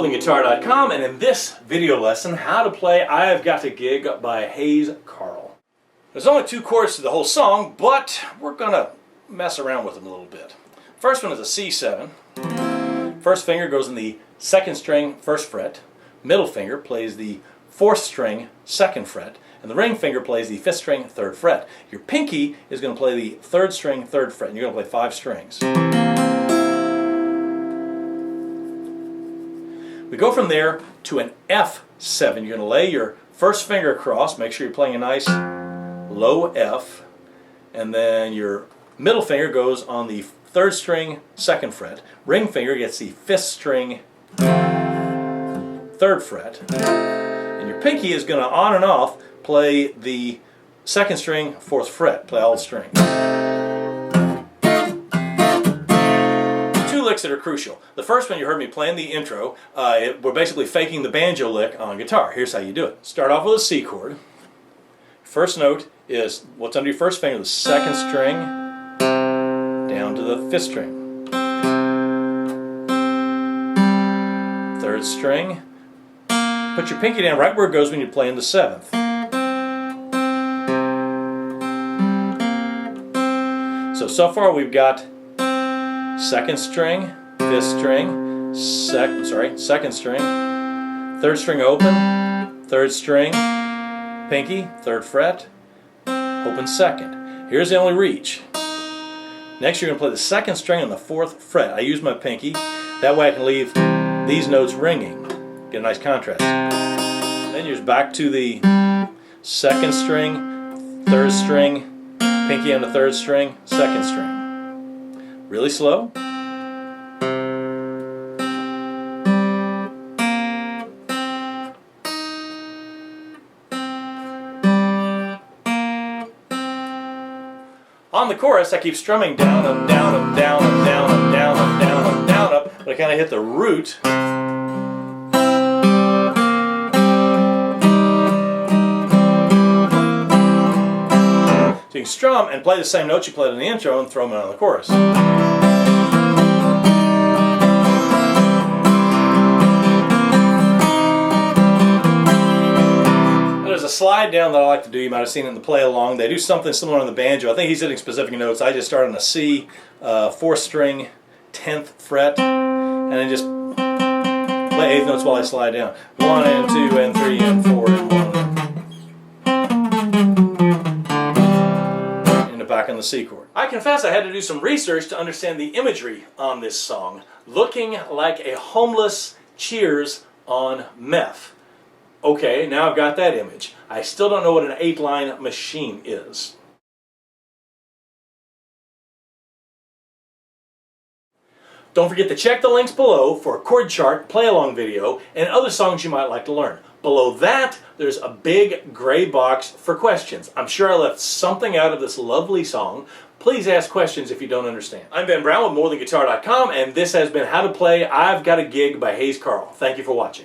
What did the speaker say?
MoreThanGuitar.com, and in this video lesson, how to play I've Got a Gig by Hayes Carll. There's only 2 chords to the whole song, but we're going to mess around with them a little bit. First one is a C7. First finger goes in the 2nd string, 1st fret. Middle finger plays the 4th string, 2nd fret. And the ring finger plays the 5th string, 3rd fret. Your pinky is going to play the 3rd string, 3rd fret, and you're going to play 5 strings. We go from there to an F7. You're going to lay your first finger across, make sure you're playing a nice low F, and then your middle finger goes on the 3rd string, 2nd fret. Ring finger gets the 5th string, 3rd fret. And your pinky is going to on and off play the 2nd string, 4th fret, play all the strings. 2 licks that are crucial. The first one you heard me play in the intro, we're basically faking the banjo lick on guitar. Here's how you do it. Start off with a C chord. First note is what's under your first finger, the 2nd string, down to the 5th string. 3rd string. Put your pinky down right where it goes when you're playing the 7th. So far we've got 2nd string, 5th string, 2nd string, 3rd string open, 3rd string, pinky, 3rd fret, open 2nd. Here's the only reach. Next you're going to play the 2nd string on the 4th fret. I use my pinky. That way I can leave these notes ringing. Get a nice contrast. Then you're back to the 2nd string, 3rd string, pinky on the 3rd string, 2nd string. Really slow. On the chorus, I keep strumming down, up, down, up, down, up, down, up, down, up, down, up, down, up, but I kind of hit the root. So you can strum and play the same notes you played in the intro and throw them out on the chorus. There's a slide down that I like to do. You might have seen it in the play along. They do something similar on the banjo. I think he's hitting specific notes. I just start on a C, 4th string, 10th fret, and then just play 8th notes while I slide down. 1 and 2 and 3 and 4 and 1. Back on the C chord. I confess I had to do some research to understand the imagery on this song. Looking like a homeless cheers on meth. Okay, now I've got that image. I still don't know what an 8-line machine is. Don't forget to check the links below for a chord chart, play-along video, and other songs you might like to learn. Below that, there's a big gray box for questions. I'm sure I left something out of this lovely song. Please ask questions if you don't understand. I'm Ben Brown with MoreThanGuitar.com, and this has been How to Play I've Got a Gig by Hayes Carll. Thank you for watching.